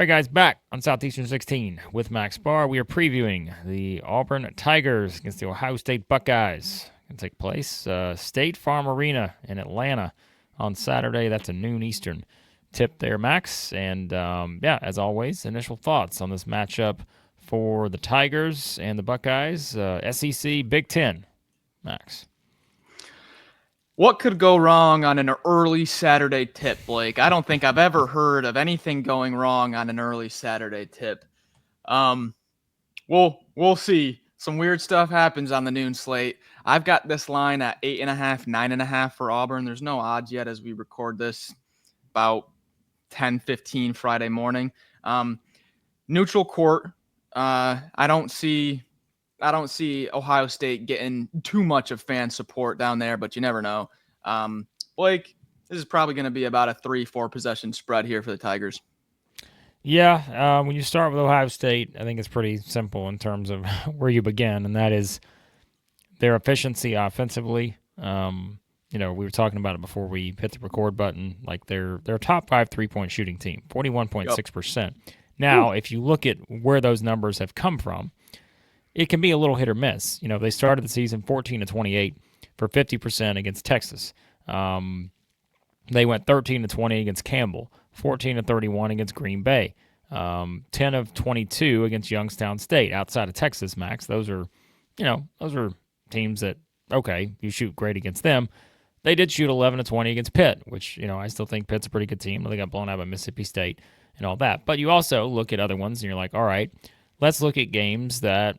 All right, guys, back on Southeastern 16 with Max Barr. We are previewing the Auburn Tigers against the Ohio State Buckeyes. Going to take place State Farm Arena in Atlanta on Saturday. That's a noon Eastern tip there, Max. And, as always, initial thoughts on this matchup for the Tigers and the Buckeyes. SEC Big Ten, Max. What could go wrong on an early Saturday tip, Blake? I don't think I've ever heard of anything going wrong on an early Saturday tip. We'll see. Some weird stuff happens on the noon slate. I've got this line at 8.5, 9.5 for Auburn. There's no odds yet as we record this about 10:15 Friday morning. Neutral court. I don't see Ohio State getting too much of fan support down there, but you never know. Blake, this is probably going to be about a 3-4 possession spread here for the Tigers. Yeah, when you start with Ohio State, I think it's pretty simple in terms of where you begin, and that is their efficiency offensively. We were talking about it before we hit the record button. Like they're a top 5 3-point shooting team, 41.6%. Now, if you look at where those numbers have come from, it can be a little hit or miss. They started the season 14-28 for 50% against Texas. They went 13-20 against Campbell, 14-31 against Green Bay, 10-22 against Youngstown State. Outside of Texas, Max, those are teams that, okay, you shoot great against them. They did shoot 11-20 against Pitt, which, I still think Pitt's a pretty good team. They got blown out by Mississippi State and all that. But you also look at other ones and you're like, all right, let's look at games that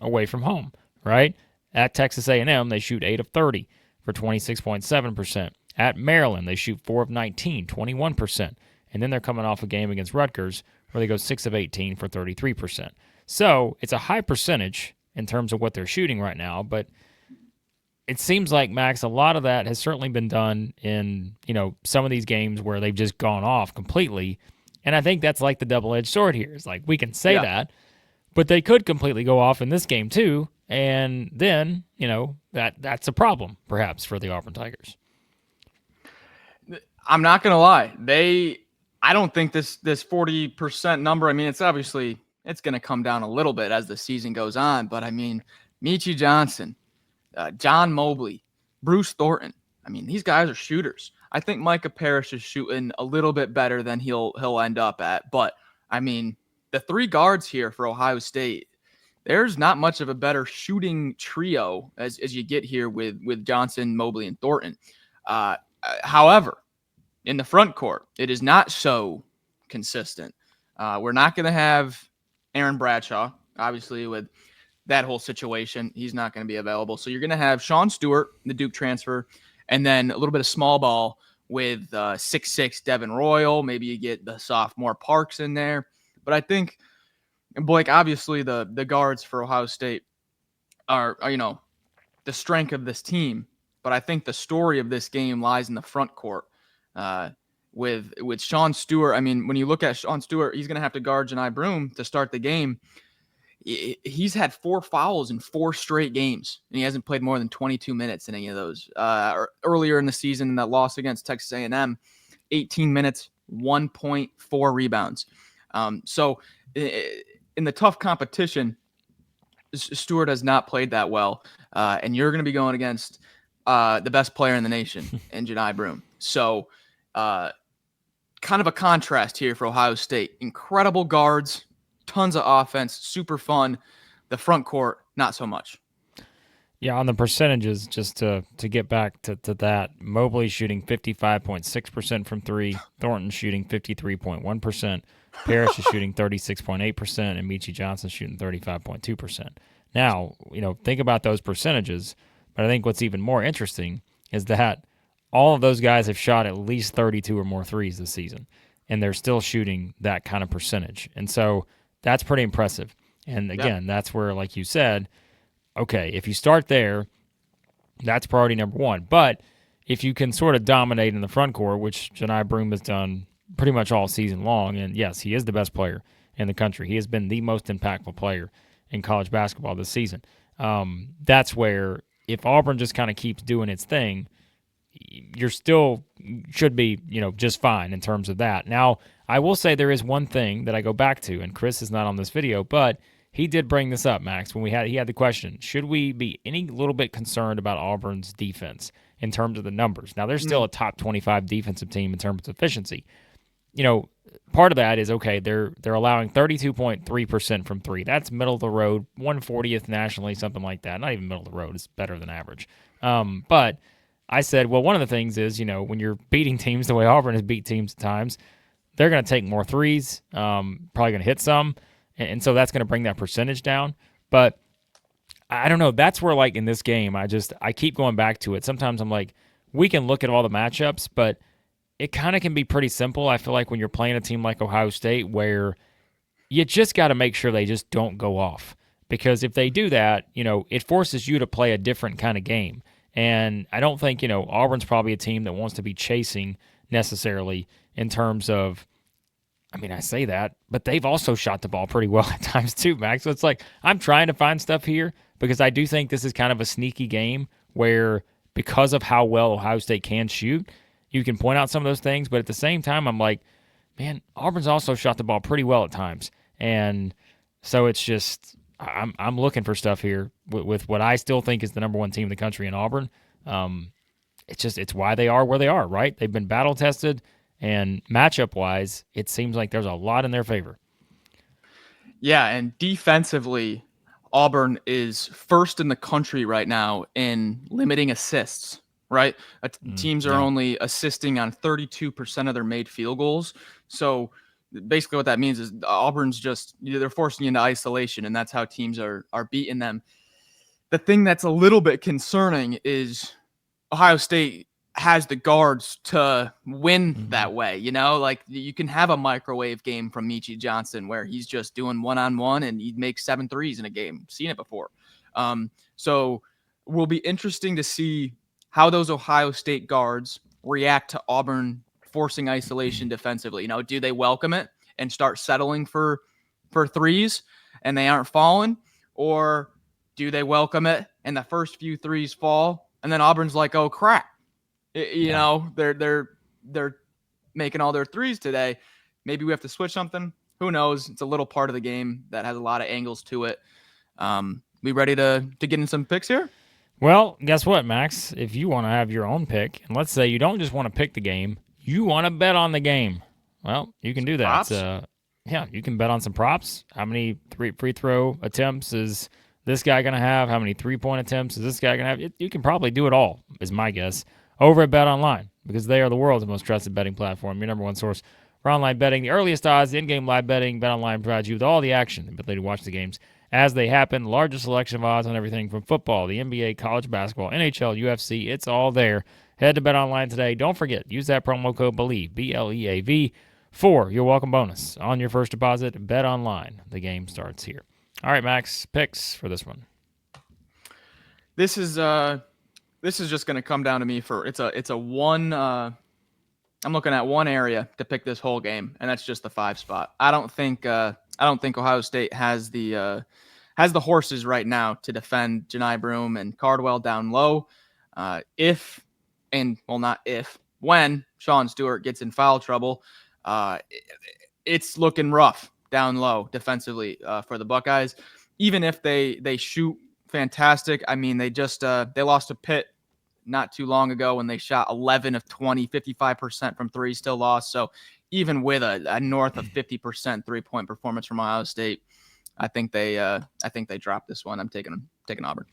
away from home, right? At Texas A&M, they shoot 8 of 30 for 26.7%. At Maryland, they shoot 4 of 19, 21%. And then they're coming off a game against Rutgers where they go 6 of 18 for 33%. So it's a high percentage in terms of what they're shooting right now, but it seems like, Max, a lot of that has certainly been done in, some of these games where they've just gone off completely. And I think that's like the double-edged sword here. It's like we can say that, but they could completely go off in this game too, and then, that's a problem, perhaps, for the Auburn Tigers. I'm not going to lie. I don't think this 40% number, it's obviously, it's going to come down a little bit as the season goes on, but Meechie Johnson, John Mobley, Bruce Thornton, these guys are shooters. I think Micah Parrish is shooting a little bit better than he'll end up at, but the 3 guards here for Ohio State, there's not much of a better shooting trio as you get here with Johnson, Mobley, and Thornton. However, in the front court, it is not so consistent. We're not going to have Aaron Bradshaw, obviously, with that whole situation. He's not going to be available. So you're going to have Sean Stewart, the Duke transfer, and then a little bit of small ball with 6'6" Devin Royal. Maybe you get the sophomore Parks in there. But I think, Blake, obviously the guards for Ohio State are the strength of this team. But I think the story of this game lies in the front court with Sean Stewart. When you look at Sean Stewart, he's going to have to guard Janai Broome to start the game. He's had 4 fouls in 4 straight games, and he hasn't played more than 22 minutes in any of those. Earlier in the season, in that loss against Texas A&M, 18 minutes, 1.4 rebounds. So in the tough competition, Stewart has not played that well, and you're going to be going against the best player in the nation in Janai Broome. So kind of a contrast here for Ohio State. Incredible guards, tons of offense, super fun. The front court, not so much. Yeah, on the percentages, just to get back to that, Mobley shooting 55.6% from 3, Thornton shooting 53.1%, Parrish is shooting 36.8%, and Meechie Johnson shooting 35.2%. Now, think about those percentages, but I think what's even more interesting is that all of those guys have shot at least 32 or more threes this season, and they're still shooting that kind of percentage. And so that's pretty impressive. And again, that's where, like you said, okay, if you start there, that's priority number 1. But if you can sort of dominate in the front court, which Janai Broome has done pretty much all season long, and yes, he is the best player in the country. He has been the most impactful player in college basketball this season. That's where, if Auburn just kind of keeps doing its thing, you're still should be, just fine in terms of that. Now, I will say there is one thing that I go back to, and Chris is not on this video, but he did bring this up, Max, when he had the question, should we be any little bit concerned about Auburn's defense in terms of the numbers? Now, they're still a top 25 defensive team in terms of efficiency. Part of that is, okay, they're allowing 32.3% from three. That's middle of the road, 140th nationally, something like that. Not even middle of the road. It's better than average. But I said, well, one of the things is, when you're beating teams the way Auburn has beat teams at times, they're going to take more threes, probably going to hit some, and so that's going to bring that percentage down. But I don't know. That's where, like, in this game, I keep going back to it. Sometimes I'm like, we can look at all the matchups, but it kind of can be pretty simple. I feel like when you're playing a team like Ohio State, where you just got to make sure they just don't go off. Because if they do that, it forces you to play a different kind of game. And I don't think, Auburn's probably a team that wants to be chasing necessarily in terms of, I say that, but they've also shot the ball pretty well at times too, Max. So it's like, I'm trying to find stuff here because I do think this is kind of a sneaky game where, because of how well Ohio State can shoot, you can point out some of those things. But at the same time, I'm like, man, Auburn's also shot the ball pretty well at times. And so it's just, I'm looking for stuff here with what I still think is the number one team in the country in Auburn. It's why they are where they are, right? They've been battle tested, and matchup wise, it seems like there's a lot in their favor. Yeah, and defensively, Auburn is first in the country right now in limiting assists, right? Teams are only assisting on 32% of their made field goals. So basically what that means is Auburn's just, they're forcing you into isolation, and that's how teams are beating them. The thing that's a little bit concerning is Ohio State has the guards to win that way. Like, you can have a microwave game from Meechie Johnson where he's just doing one-on-one and he makes 7 threes in a game. Seen it before. So will be interesting to see how those Ohio State guards react to Auburn forcing isolation defensively. Do they welcome it and start settling for threes and they aren't falling? Or do they welcome it and the first few threes fall and then Auburn's like, oh crap, they're making all their threes today. Maybe we have to switch something. Who knows? It's a little part of the game that has a lot of angles to it. We ready to get in some picks here? Well, guess what, Max? If you want to have your own pick, and let's say you don't just want to pick the game, you want to bet on the game. Well, you can do that. You can bet on some props. How many free throw attempts is this guy going to have? How many 3-point attempts is this guy going to have? You can probably do it all, is my guess, over at Bet Online, because they are the world's most trusted betting platform, your number one source for online betting. The earliest odds, the in-game live betting. Bet Online provides you with all the action the ability to watch the games as they happen. Largest selection of odds on everything from football, the NBA, college basketball, NHL, UFC. It's all there. Head to Bet Online today. Don't forget, use that promo code BELIEVE, BLEAV, for your welcome bonus on your first deposit. Bet Online. The game starts here. All right, Max, picks for this one. This is just going to come down to me for it's a one. I'm looking at one area to pick this whole game, and that's just the 5 spot. I don't think Ohio State has the horses right now to defend Jani Broome and Cardwell down low. When Sean Stewart gets in foul trouble, it's looking rough down low defensively for the Buckeyes. Even if they shoot fantastic, they lost to Pitt not too long ago when they shot 11 of 20, 55% from three, still lost. So even with a north of 50% 3-point performance from Ohio State, I think they dropped this one. I'm taking Auburn.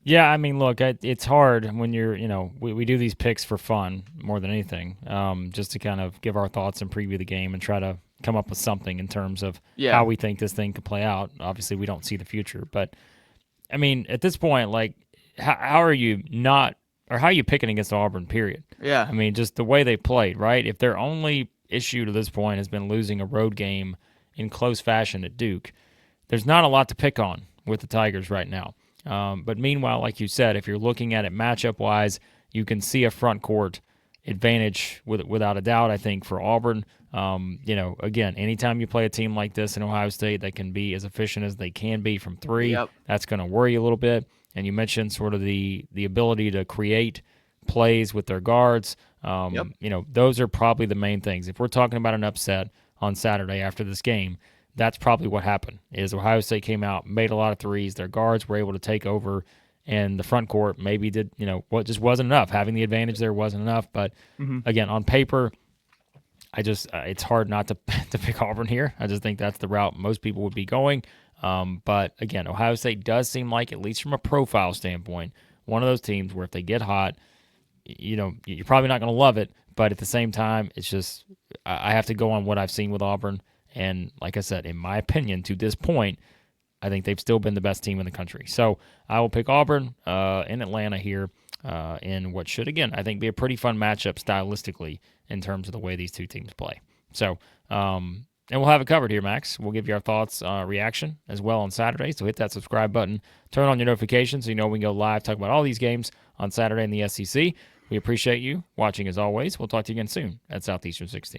Yeah, look, it's hard when you're, we do these picks for fun more than anything, just to kind of give our thoughts and preview the game and try to come up with something in terms of how we think this thing could play out. Obviously, we don't see the future, but at this point, like, how are you picking against Auburn, period? Yeah. Just the way they played, right? If their only issue to this point has been losing a road game in close fashion at Duke, there's not a lot to pick on with the Tigers right now. But meanwhile, like you said, if you're looking at it matchup-wise, you can see a front court advantage without a doubt, I think, for Auburn. Again, anytime you play a team like this in Ohio State that can be as efficient as they can be from three, that's going to worry you a little bit. And you mentioned sort of the ability to create plays with their guards. Yep. Those are probably the main things. If we're talking about an upset on Saturday after this game, that's probably what happened. Is Ohio State came out, made a lot of threes. Their guards were able to take over, and the front court maybe did, what just wasn't enough. Having the advantage there wasn't enough. But again, on paper, it's hard not to pick Auburn here. I just think that's the route most people would be going. But again, Ohio State does seem like, at least from a profile standpoint, one of those teams where if they get hot, you're probably not going to love it. But at the same time, it's just I have to go on what I've seen with Auburn. And like I said, in my opinion, to this point, I think they've still been the best team in the country. So I will pick Auburn in Atlanta here in what should, again, I think be a pretty fun matchup stylistically in terms of the way these two teams play. So, and we'll have it covered here, Max. We'll give you our thoughts, reaction as well on Saturday. So hit that subscribe button, turn on your notifications so you know we can go live, talk about all these games on Saturday in the SEC. We appreciate you watching as always. We'll talk to you again soon at Southeastern 16.